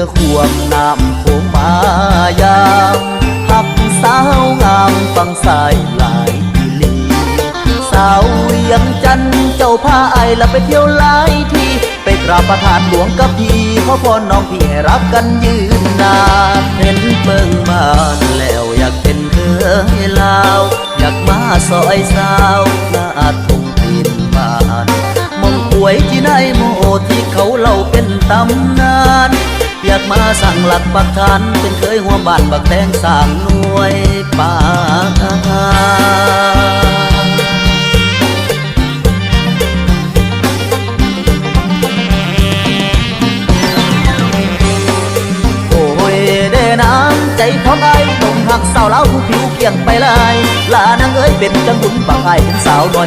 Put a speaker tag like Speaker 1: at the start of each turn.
Speaker 1: อขวมน้ำโขงมายามหักสาวงามฟังสายหลายอีหลีสาวเวียงจันทน์เจ้าพาไอละไปเที่ยวหลายที่ไปกราบประทานหลวงกับพี่ขอพรน้องพี่ให้รักกันยืนนานเห็นเบิ่งบ้านแล้วอยากเป็นเคยลาวอยากมาซอยสาวหน้าทงถิ่นบ้านมองป่วยที่ไหนโมที่เขาเล่าเป็นตำนานอยากมาสั่งหลักปักฐานเป็นเคยหัวบ้านบักแตงสร้างหน่วยป่าน้ำใจของไอ้ตรงหักสาวเล้าผู้ผิวเกี่ยงไปลายลานางเอ้ยเป็นจังหุ่นบางไอ้เป็นสาวน้อย